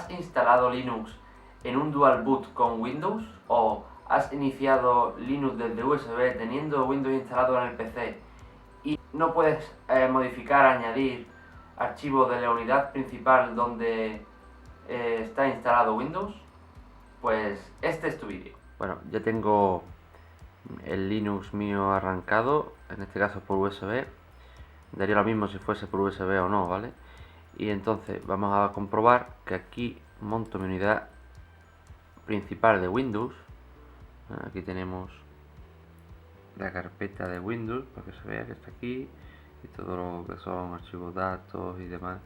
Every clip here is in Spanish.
¿has instalado Linux en un dual boot con Windows? ¿O has iniciado Linux desde USB teniendo Windows instalado en el PC y no puedes modificar, añadir archivos de la unidad principal donde está instalado Windows? Pues este es tu vídeo. Bueno, ya tengo el Linux mío arrancado, en este caso por USB. Daría lo mismo si fuese por USB o no, ¿vale? Y entonces vamos a comprobar que aquí monto mi unidad principal de Windows. Aquí tenemos la carpeta de Windows para que se vea que está aquí, y todo lo que son archivos, datos y demás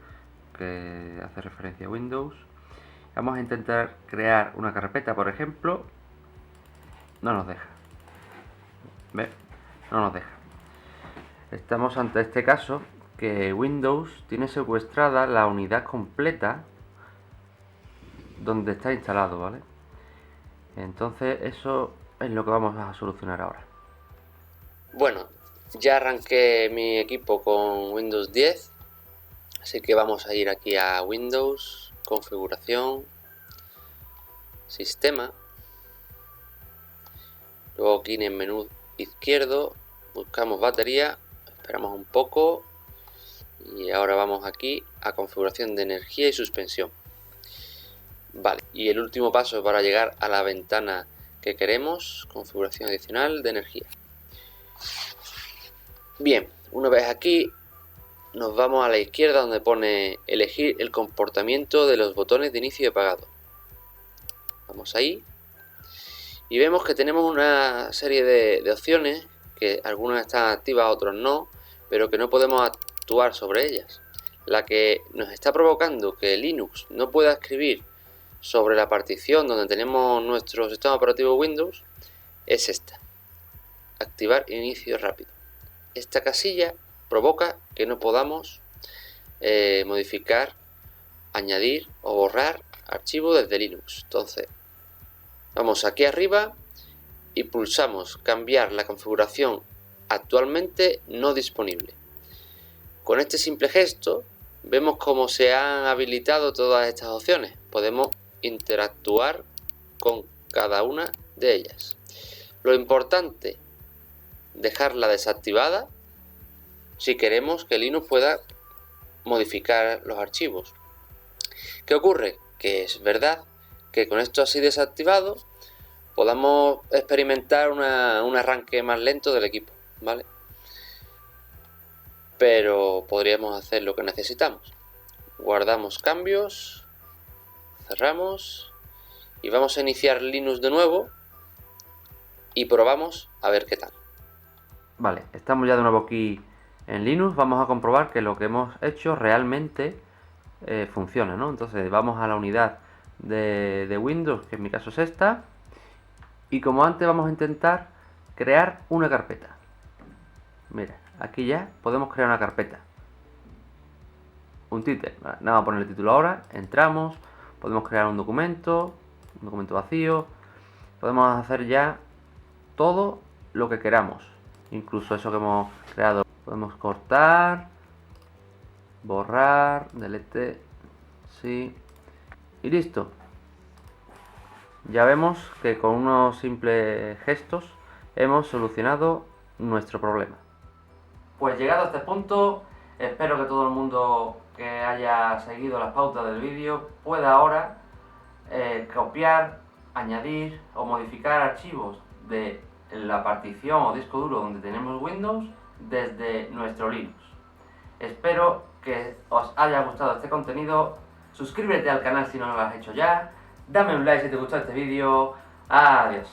que hace referencia a Windows. Vamos a intentar crear una carpeta, por ejemplo. No nos deja. ¿Ves? No nos deja. Estamos ante este caso que Windows tiene secuestrada la unidad completa donde está instalado, ¿vale? Entonces eso es lo que vamos a solucionar ahora. Bueno, ya arranqué mi equipo con Windows 10, así que vamos a ir aquí a Windows, configuración, sistema. Luego aquí en el menú izquierdo buscamos batería, esperamos un poco y ahora vamos aquí a configuración de energía y suspensión. Vale, y el último paso para llegar a la ventana que queremos, configuración adicional de energía. Bien, una vez aquí nos vamos a la izquierda donde pone elegir el comportamiento de los botones de inicio y apagado. Vamos ahí y vemos que tenemos una serie de opciones, que algunas están activas, otras no, pero que no podemos actuar sobre ellas. La que nos está provocando que Linux no pueda escribir sobre la partición donde tenemos nuestro sistema operativo Windows es esta: activar inicio rápido. Esta casilla provoca que no podamos modificar, añadir o borrar archivos desde Linux. Entonces vamos aquí arriba y pulsamos cambiar la configuración actualmente no disponible. Con este simple gesto vemos cómo se han habilitado todas estas opciones. Podemos interactuar con cada una de ellas. Lo importante, dejarla desactivada si queremos que Linux pueda modificar los archivos. ¿Qué ocurre? Que es verdad que con esto así desactivado podamos experimentar un arranque más lento del equipo, ¿vale? Pero podríamos hacer lo que necesitamos. Guardamos cambios, cerramos y vamos a iniciar Linux de nuevo y probamos a ver qué tal. Vale, estamos ya de nuevo aquí en Linux. Vamos a comprobar que lo que hemos hecho realmente funciona, ¿no? Entonces vamos a la unidad de Windows, que en mi caso es esta, y como antes vamos a intentar crear una carpeta. Mira, aquí ya podemos crear una carpeta. Un título, nada, vamos a poner el título ahora, entramos, podemos crear un documento vacío, podemos hacer ya todo lo que queramos, incluso eso que hemos creado. Podemos cortar, borrar, delete, sí, y listo. Ya vemos que con unos simples gestos hemos solucionado nuestro problema. Pues llegado a este punto, espero que todo el mundo que haya seguido las pautas del vídeo pueda ahora copiar, añadir o modificar archivos de la partición o disco duro donde tenemos Windows desde nuestro Linux. Espero que os haya gustado este contenido. Suscríbete al canal si no lo has hecho ya. Dame un like si te gustó este vídeo. Adiós.